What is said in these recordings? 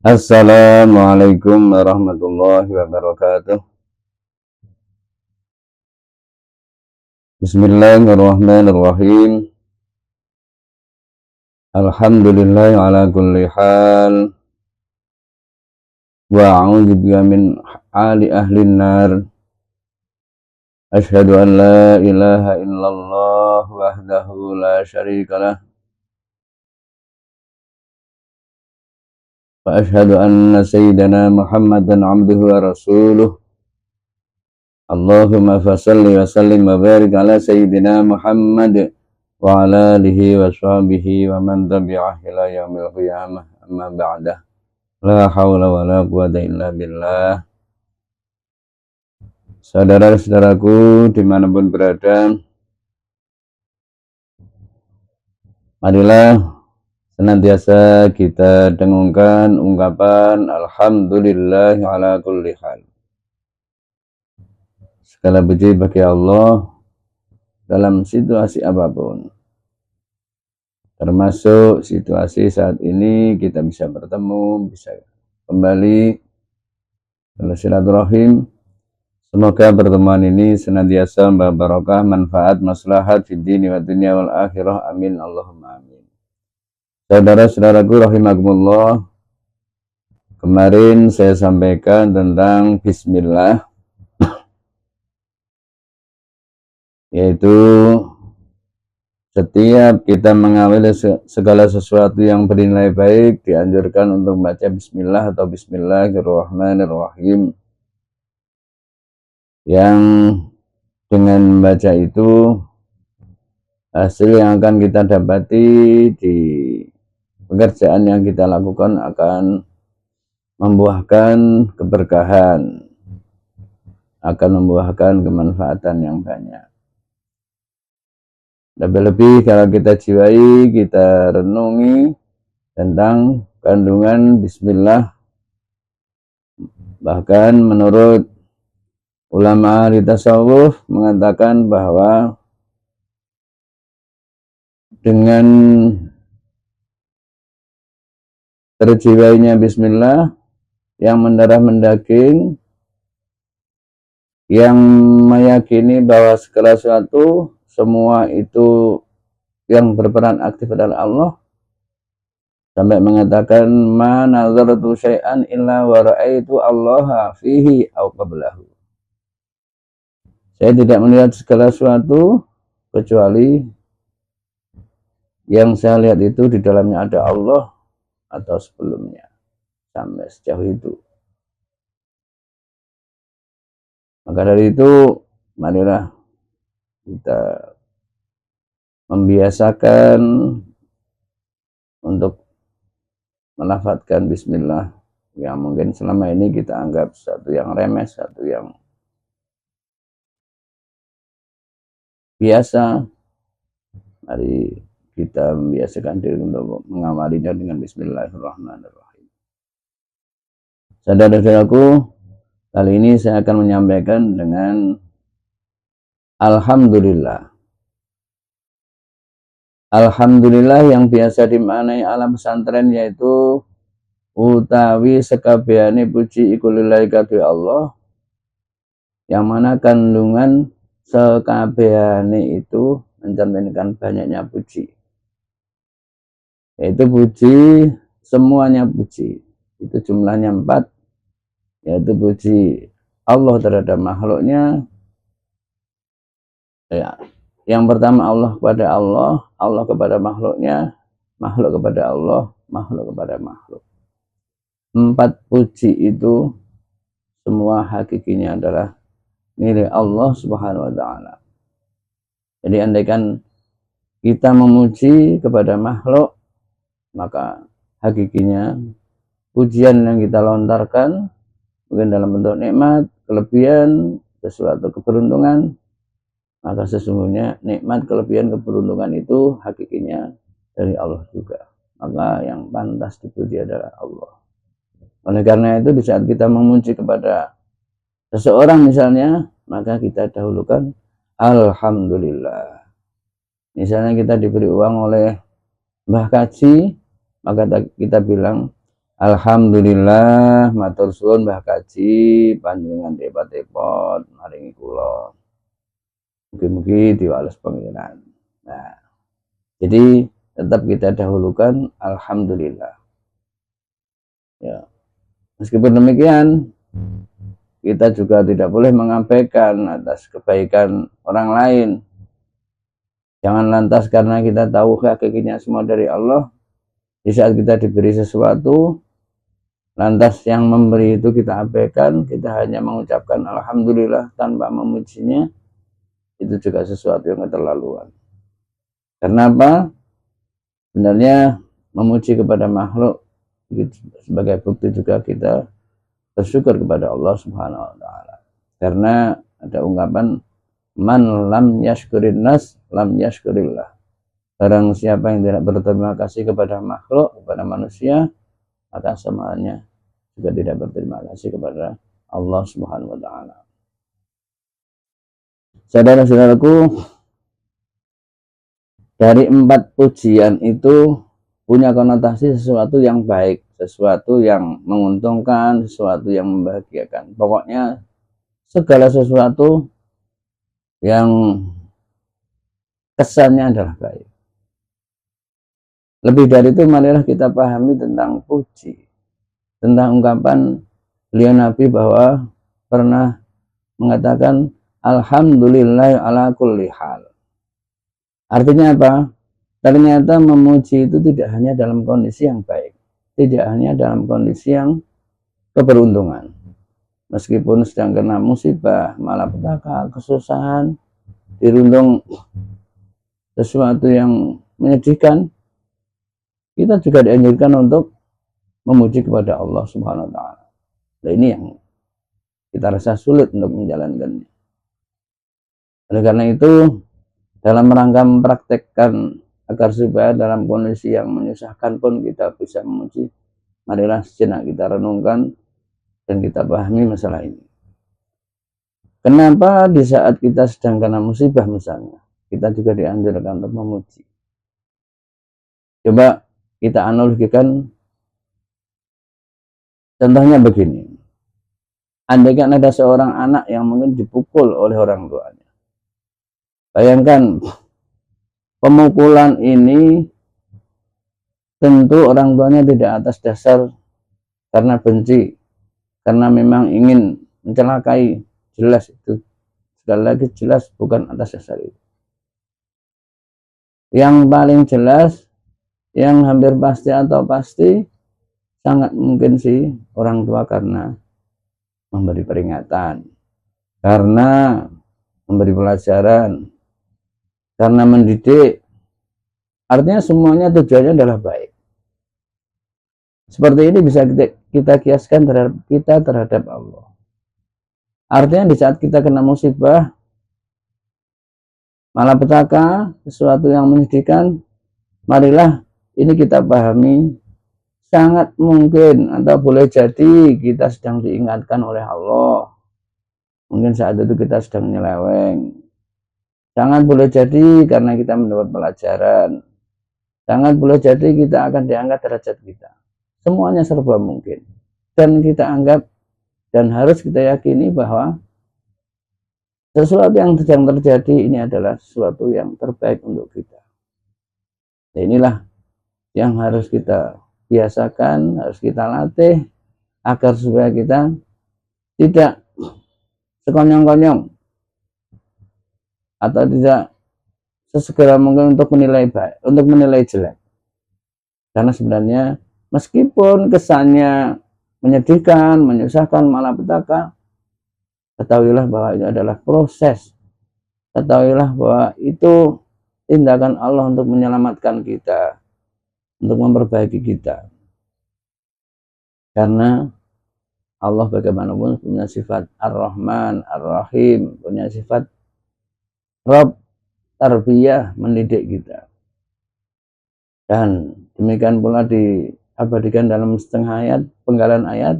Assalamualaikum warahmatullahi wabarakatuh. Bismillahirrahmanirrahim. Alhamdulillah ala kulli hal. Wa a'udzu bika min hali ahlin nar. Asyhadu an la ilaha illallah wahdahu la syarikalah. Wa asyhadu anna sayyidana Muhammadan abduhu wa rasuluh. Allahumma fasalli wa sallim wa barik ala sayyidina Muhammad wa ala alihi wa sahbihi wa man tabi'ah ila yaumil qiyamah, amma ba'dah. La haula wa la quwata illa billah. Saudara-saudaraku dimanapun berada, marilah senantiasa kita dengungkan ungkapan Alhamdulillah ala kulli hal. Segala puji bagi Allah dalam situasi apapun, termasuk situasi saat ini kita bisa bertemu, bisa kembali bersilaturahim. Semoga pertemuan ini senantiasa membawa barokah, manfaat, maslahat fid dini wa dunya wal akhirah. Amin Allahumma amin. Saudara-saudaraku rahimakumullah, kemarin saya sampaikan tentang bismillah, yaitu setiap kita mengawali segala sesuatu yang bernilai baik dianjurkan untuk membaca bismillah atau bismillahirrahmanirrahim, yang dengan membaca itu hasil yang akan kita dapati di pekerjaan yang kita lakukan akan membuahkan keberkahan, akan membuahkan kemanfaatan yang banyak. Lebih-lebih kalau kita jiwai, kita renungi tentang kandungan bismillah. Bahkan menurut ulama ahli tasawuf mengatakan bahwa dengan terjiwainya bismillah yang mendarah mendaging, yang meyakini bahwa segala sesuatu semua itu yang berperan aktif adalah Allah, sampai mengatakan ma nazartu syai'an illa wa ra'aitu Allah fihi aw qablahu. Saya tidak melihat segala sesuatu kecuali yang saya lihat itu di dalamnya ada Allah atau sebelumnya, sampai sejauh itu. Maka dari itu marilah kita membiasakan untuk melafadzkan bismillah yang mungkin selama ini kita anggap satu yang remeh, satu yang biasa. Mari kita membiasakan diri untuk mengawalinya dengan bismillahirrahmanirrahim. Saudara-saudaraku, kali ini saya akan menyampaikan dengan Alhamdulillah. Alhamdulillah yang biasa dimaknai alam pesantren yaitu utawi sekabehane puji iku lillahi kadhe Allah, yang mana kandungan sekabehane itu mencerminkan banyaknya puji, yaitu puji, semuanya puji itu jumlahnya 4, yaitu puji Allah terhadap makhluknya. Ya, yang pertama Allah kepada Allah, Allah kepada makhluknya, makhluk kepada Allah, makhluk kepada makhluk. 4 puji itu semua hakikinya adalah milik Allah Subhanahu wa ta'ala. Jadi andaikan kita memuji kepada makhluk, maka hakikinya pujian yang kita lontarkan mungkin dalam bentuk nikmat, kelebihan, sesuatu keberuntungan, maka sesungguhnya nikmat, kelebihan, keberuntungan itu hakikinya dari Allah juga. Maka yang pantas dipuji adalah Allah. Oleh karena itu di saat kita memuji kepada seseorang misalnya, maka kita dahulukan Alhamdulillah. Misalnya kita diberi uang oleh Mbah Kaji, maka kita bilang Alhamdulillah matur suwun Mbah Kaji panjenengan tepot-tepot maringi kula. Mugi-mugi diwales pangeran. Nah, jadi tetap kita dahulukan alhamdulillah. Ya. Meskipun demikian, kita juga tidak boleh mengabaikan atas kebaikan orang lain. Jangan lantas karena kita tahu hakikatnya semua dari Allah, di saat kita diberi sesuatu, lantas yang memberi itu kita abaikan, kita hanya mengucapkan alhamdulillah tanpa memujinya, itu juga sesuatu yang keterlaluan. Karena apa? Sebenarnya memuji kepada makhluk sebagai bukti juga kita bersyukur kepada Allah Subhanahu wa taala. Karena ada ungkapan man lam yashkurin nas lam yashkurillah. Barang siapa yang tidak berterima kasih kepada makhluk, kepada manusia, maka samanya juga tidak berterima kasih kepada Allah Subhanahu wa taala. Saudara-saudaraku, dari 4 pujian itu punya konotasi sesuatu yang baik, sesuatu yang menguntungkan, sesuatu yang membahagiakan. Pokoknya segala sesuatu yang kesannya adalah baik. Lebih dari itu, marilah kita pahami tentang puji, tentang ungkapan beliau Nabi bahwa pernah mengatakan alhamdulillah ala kulli hal. Artinya apa? Ternyata memuji itu tidak hanya dalam kondisi yang baik, tidak hanya dalam kondisi yang keberuntungan. Meskipun sedang kena musibah, malapetaka, kesusahan, dirundung sesuatu yang menyedihkan, kita juga dianjurkan untuk memuji kepada Allah Subhanahu wa taala. Nah, ini yang kita rasa sulit untuk menjalankannya. Oleh karena itu, dalam rangka mempraktekkan agar supaya dalam kondisi yang menyusahkan pun kita bisa memuji, marilah sejenak kita renungkan dan kita pahami masalah ini. Kenapa di saat kita sedang kena musibah misalnya, kita juga dianjurkan untuk memuji? Coba kita analogikan, contohnya begini. Andaikan ada seorang anak yang mungkin dipukul oleh orang tuanya. Bayangkan, pemukulan ini tentu orang tuanya tidak atas dasar karena benci, karena memang ingin mencelakai, jelas itu. Sekali lagi jelas bukan atas dasar itu. Yang paling jelas, yang hampir pasti atau pasti, sangat mungkin sih orang tua karena memberi peringatan, karena memberi pelajaran, karena mendidik. Artinya semuanya tujuannya adalah baik. Seperti ini bisa kita kiaskan terhadap kita terhadap Allah. Artinya di saat kita kena musibah, malapetaka, sesuatu yang menyedihkan, marilah ini kita pahami, sangat mungkin atau boleh jadi kita sedang diingatkan oleh Allah. Mungkin saat itu kita sedang nyeleweng. Sangat boleh jadi karena kita mendapat pelajaran. Sangat boleh jadi kita akan diangkat derajat kita. Semuanya serba mungkin. Dan kita anggap dan harus kita yakini bahwa sesuatu yang sedang terjadi ini adalah sesuatu yang terbaik untuk kita. Nah, inilah yang harus kita biasakan, harus kita latih agar supaya kita tidak sekonyong-konyong atau tidak sesegera mungkin untuk menilai baik, untuk menilai jelek. Karena sebenarnya meskipun kesannya menyedihkan, menyusahkan, malapetaka, ketahuilah bahwa itu adalah proses. Ketahuilah bahwa itu tindakan Allah untuk menyelamatkan kita, untuk memperbaiki kita. Karena Allah bagaimanapun punya sifat Ar-Rahman, Ar-Rahim, punya sifat Rabb, tarbiyah, mendidik kita. Dan demikian pula diabadikan dalam setengah ayat, penggalan ayat,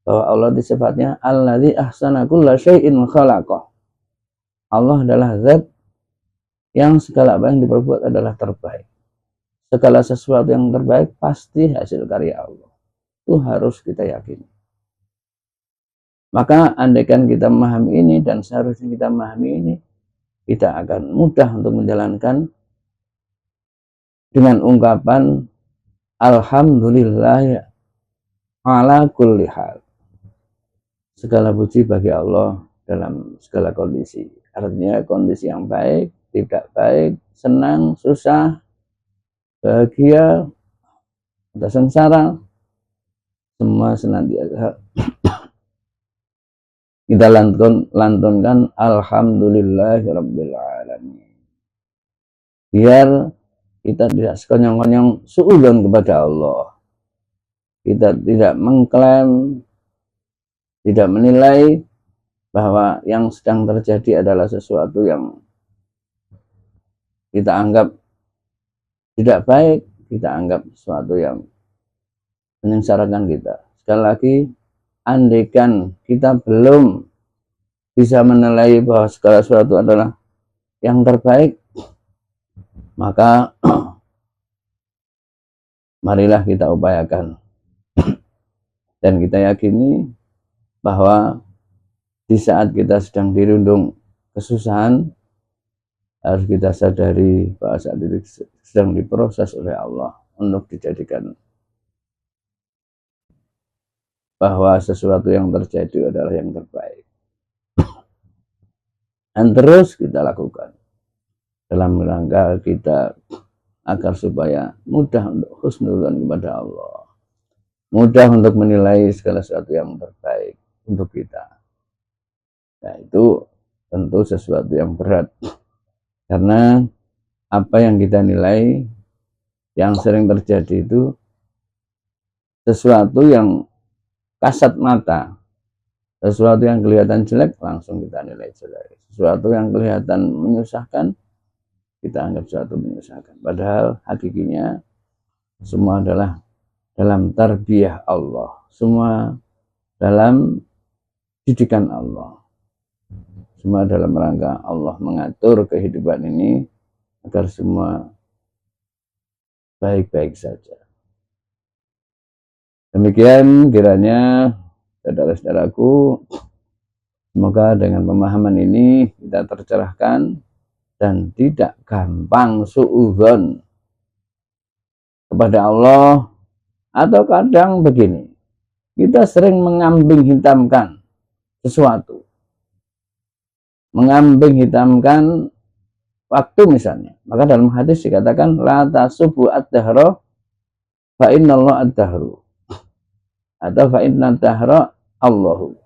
bahwa Allah di sifatnya Alladzi ahsana kulla syai'in khalaqah. Allah adalah zat yang segala apa yang diperbuat adalah terbaik. Segala sesuatu yang terbaik pasti hasil karya Allah. itu harus kita yakini. Maka andaikan kita memahami ini, dan seharusnya kita memahami ini, kita akan mudah untuk menjalankan dengan ungkapan alhamdulillah ala kulli hal. Segala puji bagi Allah dalam segala kondisi. Artinya kondisi yang baik, tidak baik, senang, susah, bahagia, atau sengsara, semua senantiasa kita lantunkan alhamdulillahirabbil alamin. Biar kita tidak sekonyong-konyong suudzon kepada Allah. Kita tidak mengklaim, tidak menilai bahwa yang sedang terjadi adalah sesuatu yang kita anggap tidak baik, kita anggap sesuatu yang menyengsarakan kita. Sekali lagi, andaikan kita belum bisa menilai bahwa segala sesuatu adalah yang terbaik, maka marilah kita upayakan dan kita yakini bahwa di saat kita sedang dirundung kesusahan, harus kita sadari bahwa saat itu sedang diproses oleh Allah untuk dijadikan bahwa sesuatu yang terjadi adalah yang terbaik. Dan terus kita lakukan dalam rangka kita agar supaya mudah untuk husnudzon kepada Allah, mudah untuk menilai segala sesuatu yang terbaik untuk kita. Nah, itu tentu sesuatu yang berat, karena apa yang kita nilai yang sering terjadi itu sesuatu yang kasat mata, sesuatu yang kelihatan jelek langsung kita nilai jelek, sesuatu yang kelihatan menyusahkan kita anggap sesuatu menyusahkan, padahal hakikinya semua adalah dalam tarbiyah Allah, semua dalam didikan Allah, semua dalam rangka Allah mengatur kehidupan ini agar semua baik-baik saja. Demikian kiranya saudara-saudaraku, semoga dengan pemahaman ini kita tercerahkan dan tidak gampang suudzon kepada Allah. Atau kadang begini, kita sering mengambing hitamkan sesuatu, mengambing hitamkan waktu misalnya. Maka dalam hadis dikatakan la tasubbu ad-dahra fa innallaha ad-dahru, atau fa inna ad-dahra Allahu.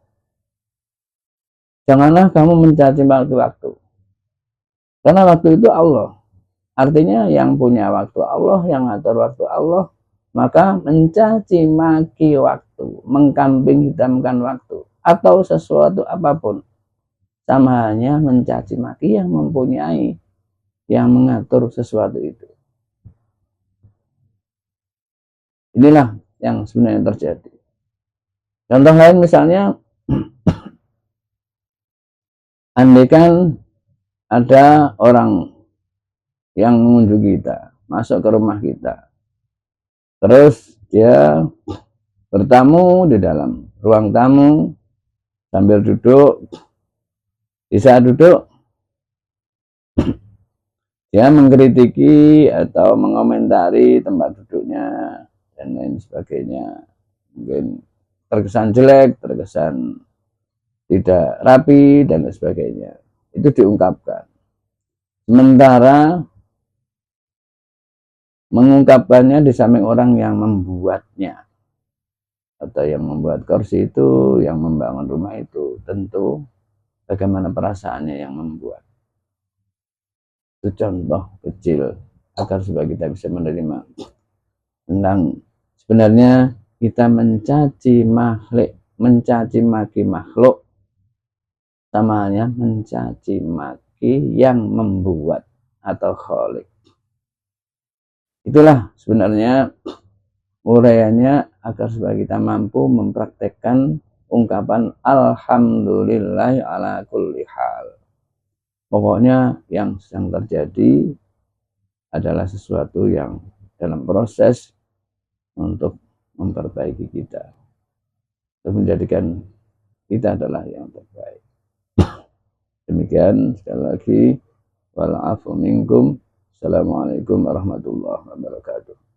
Janganlah kamu mencaci waktu-waktu, karena waktu itu Allah. Artinya yang punya waktu Allah, yang ngatur waktu Allah. Maka mencaci maki waktu, mengkambing hitamkan waktu, atau sesuatu apapun, sama hanya mencaci maki yang mempunyai, yang mengatur sesuatu itu. Inilah yang sebenarnya terjadi. Contoh lain misalnya, andaikan ada orang yang mengunjungi kita, masuk ke rumah kita, terus dia bertamu di dalam ruang tamu sambil duduk. Di saat duduk, dia mengkritiki atau mengomentari tempat duduknya dan lain sebagainya. Mungkin terkesan jelek, terkesan tidak rapi dan lain sebagainya. Itu diungkapkan. Sementara mengungkapkannya di samping orang yang membuatnya, atau yang membuat kursi itu, yang membangun rumah itu, tentu bagaimana perasaannya yang membuat. Itu contoh kecil agar supaya kita bisa menerima tentang sebenarnya kita mencaci maki makhluk sama halnya mencaci maki yang membuat atau khalik. Itulah sebenarnya uraiannya agar supaya kita mampu mempraktekkan ungkapan alhamdulillah ala kulli hal. Pokoknya yang sedang terjadi adalah sesuatu yang dalam proses untuk memperbaiki kita dan menjadikan kita adalah yang terbaik. Demikian sekali lagi, wal afu minkum. Assalamualaikum warahmatullahi wabarakatuh.